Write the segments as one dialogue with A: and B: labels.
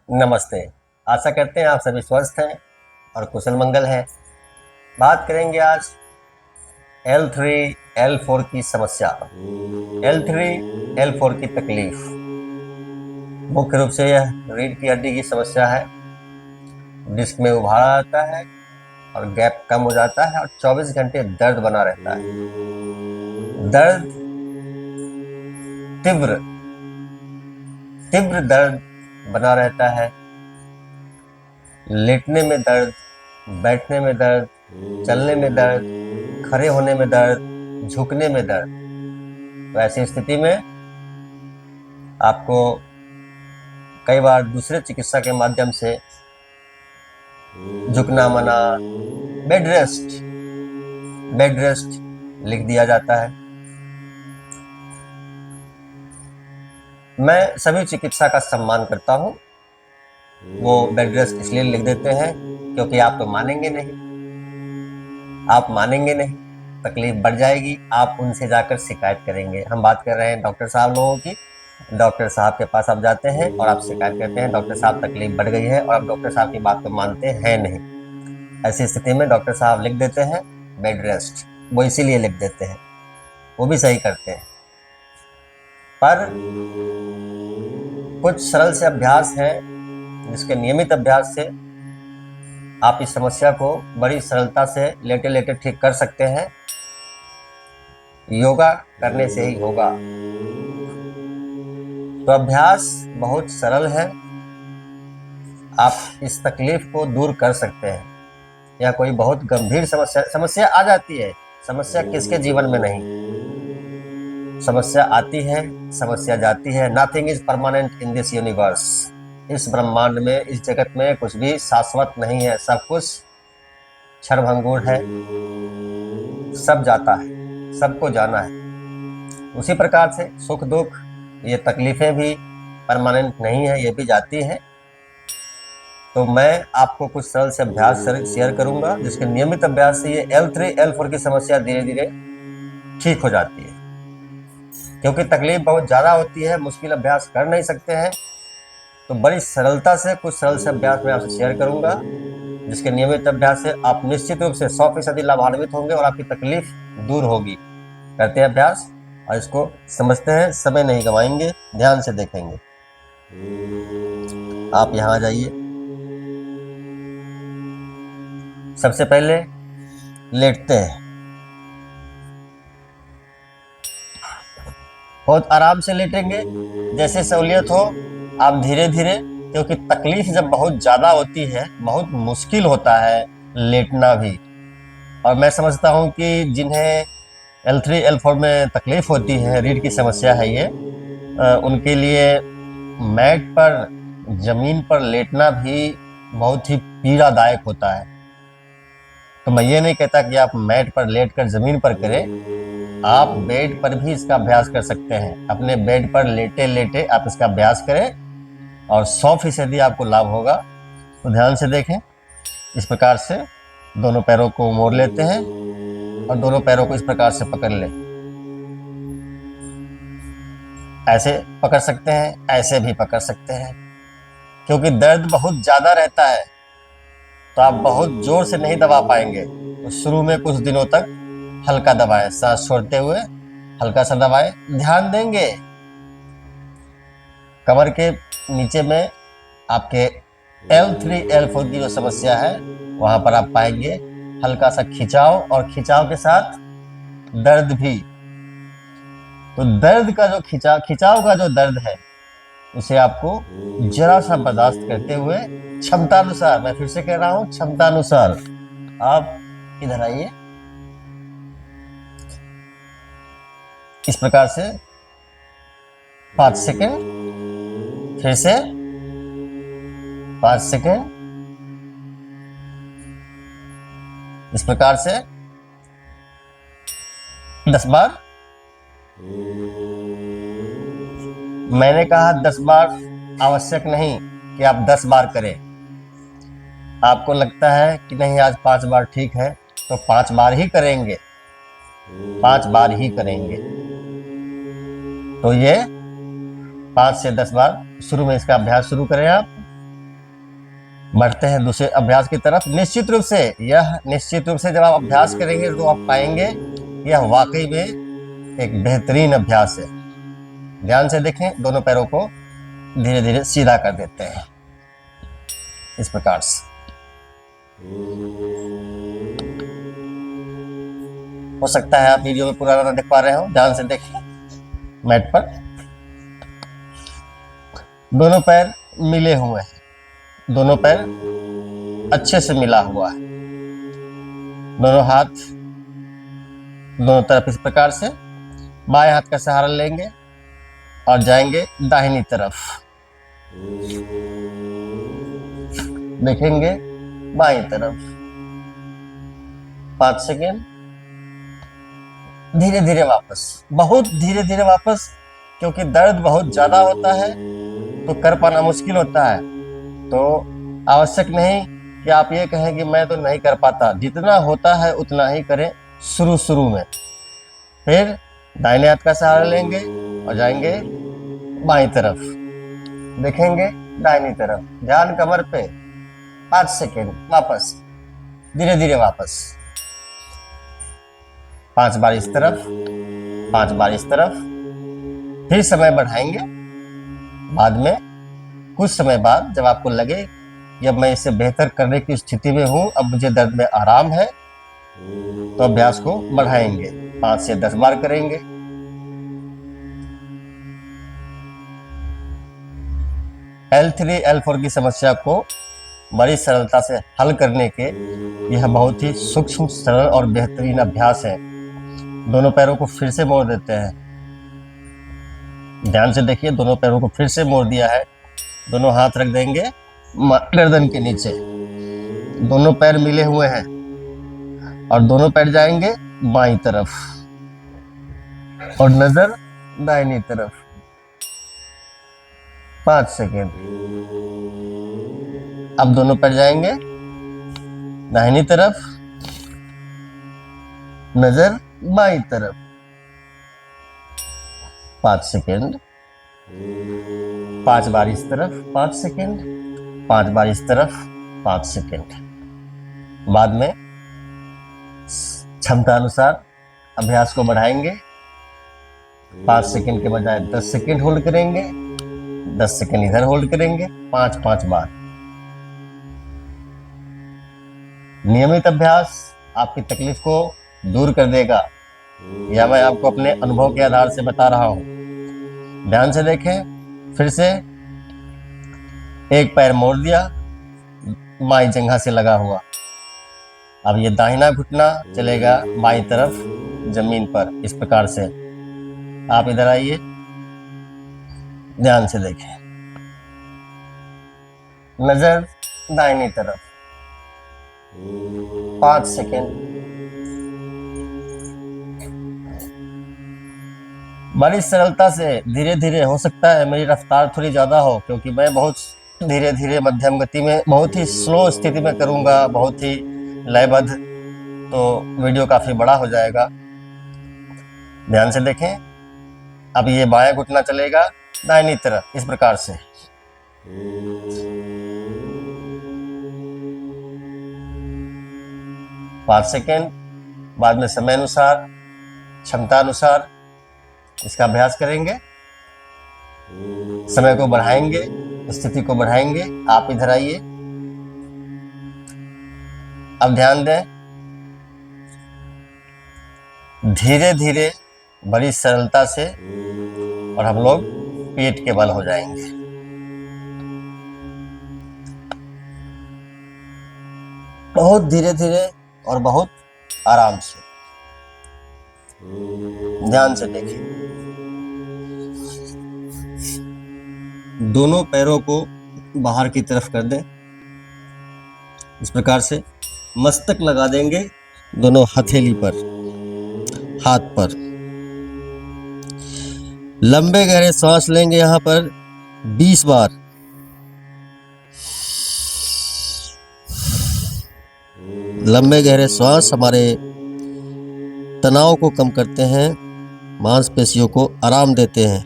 A: नमस्ते। आशा करते हैं आप सभी स्वस्थ हैं और कुशल मंगल हैं। बात करेंगे आज L3 L4 की समस्या। L3 L4 की तकलीफ मुख्य रूप से यह रीढ़ की हड्डी की समस्या है। डिस्क में उभाड़ा आता है और गैप कम हो जाता है और 24 घंटे दर्द बना रहता है। दर्द तीव्र तीव्र दर्द बना रहता है। लेटने में दर्द, बैठने में दर्द, चलने में दर्द, खड़े होने में दर्द, झुकने में दर्द। तो ऐसी स्थिति में आपको कई बार दूसरे चिकित्सा के माध्यम से झुकना मना, बेड रेस्ट लिख दिया जाता है। मैं सभी चिकित्सा का सम्मान करता हूं। वो बेड रेस्ट इसलिए लिख देते हैं क्योंकि आप तो मानेंगे नहीं, तकलीफ बढ़ जाएगी, आप उनसे जाकर शिकायत करेंगे। हम बात कर रहे हैं डॉक्टर साहब लोगों की। डॉक्टर साहब के पास आप जाते हैं और आप शिकायत करते हैं, डॉक्टर साहब तकलीफ बढ़ गई है, और आप डॉक्टर साहब की बात को मानते हैं नहीं। ऐसी स्थिति में डॉक्टर साहब लिख देते हैं बेड रेस्ट। वो इसीलिए लिख देते हैं, वो भी सही करते हैं। पर कुछ सरल से अभ्यास है जिसके नियमित अभ्यास से आप इस समस्या को बड़ी सरलता से लेटे लेटे ठीक कर सकते हैं। योगा करने से ही होगा। तो अभ्यास बहुत सरल है, आप इस तकलीफ को दूर कर सकते हैं। या कोई बहुत गंभीर समस्या आ जाती है। समस्या किसके जीवन में नहीं? समस्या आती है, समस्या जाती है। Nothing is permanent in this universe. इस ब्रह्मांड में, इस जगत में कुछ भी शाश्वत नहीं है। सब कुछ क्षणभंगुर है, सब जाता है, सबको जाना है। उसी प्रकार से सुख दुख, ये तकलीफें भी परमानेंट नहीं है, ये भी जाती है। तो मैं आपको कुछ सरल से अभ्यास शेयर करूंगा जिसके नियमित अभ्यास से ये L3 L4 की समस्या धीरे धीरे ठीक हो जाती है। क्योंकि तकलीफ बहुत ज्यादा होती है, मुश्किल अभ्यास कर नहीं सकते हैं, तो बड़ी सरलता से कुछ सरल से अभ्यास मैं आपसे शेयर करूंगा जिसके नियमित अभ्यास से आप निश्चित रूप से 100% लाभान्वित होंगे और आपकी तकलीफ दूर होगी। करते हैं अभ्यास और इसको समझते हैं। समय नहीं गवाएंगे, ध्यान से देखेंगे। आप यहाँ आ जाइए। सबसे पहले लेटते हैं, बहुत आराम से लेटेंगे, जैसे सहूलियत हो। आप धीरे धीरे, क्योंकि तकलीफ जब बहुत ज्यादा होती है, बहुत मुश्किल होता है लेटना भी। और मैं समझता हूँ कि जिन्हें L3 L4 में तकलीफ होती है, रीढ़ की समस्या है ये, उनके लिए मैट पर, जमीन पर लेटना भी बहुत ही पीड़ादायक होता है। तो मैं ये नहीं कहता कि आप मैट पर लेटकर जमीन पर करें, आप बेड पर भी इसका अभ्यास कर सकते हैं। अपने बेड पर लेटे लेटे आप इसका अभ्यास करें और 100% आपको लाभ होगा। तो ध्यान से देखें। इस प्रकार से दोनों पैरों को मोड़ लेते हैं और दोनों पैरों को इस प्रकार से पकड़ लें। ऐसे पकड़ सकते हैं, ऐसे भी पकड़ सकते हैं। क्योंकि दर्द बहुत ज्यादा रहता है तो आप बहुत जोर से नहीं दबा पाएंगे। तो शुरू में कुछ दिनों तक हल्का दबाएं, सांस छोड़ते हुए हल्का सा दबाएं। ध्यान देंगे कमर के नीचे में आपके L3 L4 की जो समस्या है वहां पर आप पाएंगे हल्का सा खिंचाव, और खिंचाव के साथ दर्द भी। तो दर्द का जो खिंचाव का जो दर्द है उसे आपको जरा सा बर्दाश्त करते हुए क्षमतानुसार, मैं फिर से कह रहा हूं, क्षमतानुसार आप इधर आइए। इस प्रकार से 5 सेकंड, फिर से 5 सेकंड, इस प्रकार से 10 बार। मैंने कहा 10 बार, आवश्यक नहीं कि आप 10 बार करें। आपको लगता है कि नहीं आज 5 बार ठीक है, तो 5 बार ही करेंगे, 5 बार ही करेंगे। तो ये 5 से 10 बार शुरू में इसका अभ्यास शुरू करें आप। बढ़ते हैं दूसरे अभ्यास की तरफ। निश्चित रूप से जब आप अभ्यास करेंगे तो आप पाएंगे यह वाकई में एक बेहतरीन अभ्यास है। ध्यान से देखें, दोनों पैरों को धीरे धीरे सीधा कर देते हैं इस प्रकार से। हो सकता है आप वीडियो में पूरा ना देख पा रहे हो, ध्यान से देखिए। मैट पर दोनों पैर मिले हुए हैं, दोनों पैर अच्छे से मिला हुआ है, दोनों हाथ दोनों तरफ इस प्रकार से। बाएं हाथ का सहारा लेंगे और जाएंगे दाहिनी तरफ, देखेंगे बाईं तरफ। 5 सेकेंड, धीरे धीरे वापस, बहुत धीरे धीरे वापस, क्योंकि दर्द बहुत ज्यादा होता है तो कर पाना मुश्किल होता है। तो आवश्यक नहीं कि आप ये कहें कि मैं तो नहीं कर पाता, जितना होता है उतना ही करें शुरू में। फिर दाहिने हाथ का सहारा लेंगे और जाएंगे बाईं तरफ, देखेंगे दाहिनी तरफ, ध्यान कमर पे। 5 सेकेंड, वापस, धीरे धीरे वापस। 5 बार इस तरफ, 5 बार इस तरफ। फिर समय बढ़ाएंगे। बाद में कुछ समय बाद जब आपको लगे कि अब मैं इसे बेहतर करने की स्थिति में हूं, अब मुझे दर्द में आराम है, तो अभ्यास को बढ़ाएंगे। 5 से 10 बार करेंगे। L3 L4 की समस्या को बड़ी सरलता से हल करने के यह बहुत ही सूक्ष्म, सरल और बेहतरीन अभ्यास है। दोनों पैरों को फिर से मोड़ देते हैं। ध्यान से देखिए, दोनों पैरों को फिर से मोड़ दिया है। दोनों हाथ रख देंगे गर्दन के नीचे, दोनों पैर मिले हुए हैं और दोनों पैर जाएंगे बाईं तरफ और नजर दाहिनी तरफ। 5 सेकेंड। अब दोनों पैर जाएंगे दाहिनी तरफ, नजर बाईं तरफ। 5 सेकेंड। 5 बार इस तरफ, 5 सेकेंड। 5 बार इस तरफ, 5 सेकेंड। बाद में क्षमता अनुसार अभ्यास को बढ़ाएंगे। 5 सेकेंड के बजाय 10 सेकेंड होल्ड करेंगे, 10 सेकेंड इधर होल्ड करेंगे, 5 बार। नियमित अभ्यास आपकी तकलीफ को दूर कर देगा, या मैं आपको अपने अनुभव के आधार से बता रहा हूं। ध्यान से देखें। फिर से एक पैर मोड़ दिया, बाईं जंघा से लगा हुआ। अब ये दाहिना घुटना चलेगा बाईं तरफ जमीन पर, इस प्रकार से। आप इधर आइए, ध्यान से देखें, नजर दाहिनी तरफ। 5 सेकेंड। बड़ी सरलता से धीरे धीरे, हो सकता है मेरी रफ्तार थोड़ी ज़्यादा हो, क्योंकि मैं बहुत धीरे धीरे मध्यम गति में, बहुत ही स्लो स्थिति में करूँगा, बहुत ही लयबद्ध, तो वीडियो काफ़ी बड़ा हो जाएगा। ध्यान से देखें। अब ये बायां घुटना चलेगा दाहिनी तरफ, इस प्रकार से। पाँच सेकेंड। बाद में समय अनुसार, क्षमता अनुसार इसका अभ्यास करेंगे। समय को बढ़ाएंगे, स्थिति को बढ़ाएंगे। आप इधर आइए। अब ध्यान दें, धीरे धीरे, बड़ी सरलता से, और हम लोग पेट के बल हो जाएंगे। बहुत धीरे धीरे और बहुत आराम से। ध्यान से देखिए। दोनों पैरों को बाहर की तरफ कर दें, इस प्रकार से। मस्तक लगा देंगे दोनों हथेली पर, हाथ पर। लंबे गहरे सांस लेंगे यहां पर 20 बार। लंबे गहरे सांस हमारे तनाव को कम करते हैं, मांसपेशियों को आराम देते हैं।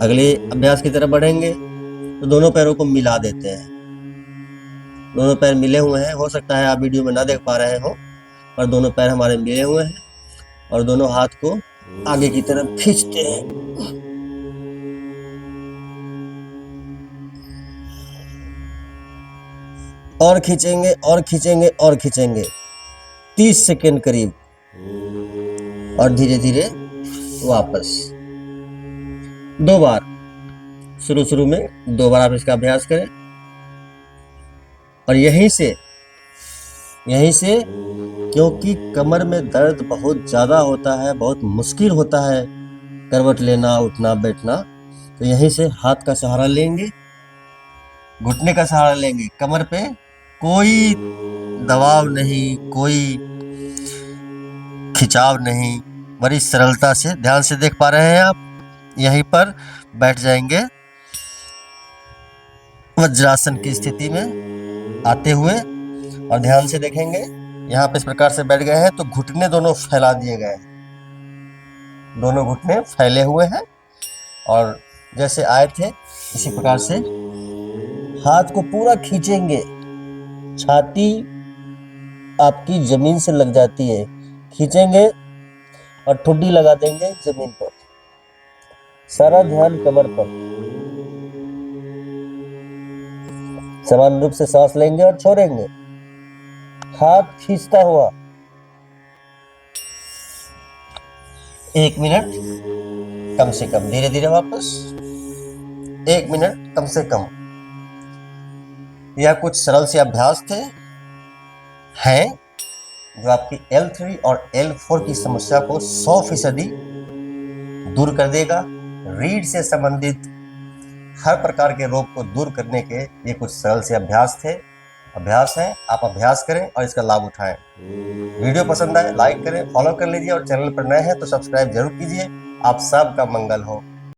A: अगले अभ्यास की तरफ बढ़ेंगे तो दोनों पैरों को मिला देते हैं। दोनों पैर मिले हुए हैं, हो सकता है आप वीडियो में ना देख पा रहे हो, पर दोनों पैर हमारे मिले हुए हैं और दोनों हाथ को आगे की तरफ खींचते हैं। और खींचेंगे और खींचेंगे और खींचेंगे 30 सेकेंड करीब, और धीरे धीरे वापस। 2 बार, शुरू में 2 बार आप इसका अभ्यास करें। और यहीं से क्योंकि कमर में दर्द बहुत ज़्यादा होता है, बहुत मुश्किल होता है करवट लेना, उठना, बैठना, तो यहीं से हाथ का सहारा लेंगे, घुटने का सहारा लेंगे। कमर पे कोई दबाव नहीं, कोई खिंचाव नहीं, बड़ी सरलता से, ध्यान से देख पा रहे हैं आप, यहीं पर बैठ जाएंगे वज्रासन की स्थिति में आते हुए। और ध्यान से देखेंगे, यहाँ पे इस प्रकार से बैठ गए हैं तो घुटने दोनों फैला दिए गए हैं, दोनों घुटने फैले हुए हैं, और जैसे आए थे इसी प्रकार से हाथ को पूरा खींचेंगे। छाती आपकी जमीन से लग जाती है, खींचेंगे और ठुड्डी लगा देंगे जमीन पर। सारा ध्यान कमर पर। समान रूप से सांस लेंगे और छोड़ेंगे, हाथ खींचता हुआ। 1 मिनट कम से कम, धीरे धीरे वापस। 1 मिनट कम से कम। यह कुछ सरल से अभ्यास थे, हैं, जो आपकी L3 और L4 की समस्या को 100% दूर कर देगा। रीढ़ से संबंधित हर प्रकार के रोग को दूर करने के ये कुछ सरल से अभ्यास हैं। आप अभ्यास करें और इसका लाभ उठाएं। वीडियो पसंद आए लाइक करें, फॉलो कर लीजिए, और चैनल पर नए हैं तो सब्सक्राइब जरूर कीजिए। आप सबका मंगल हो।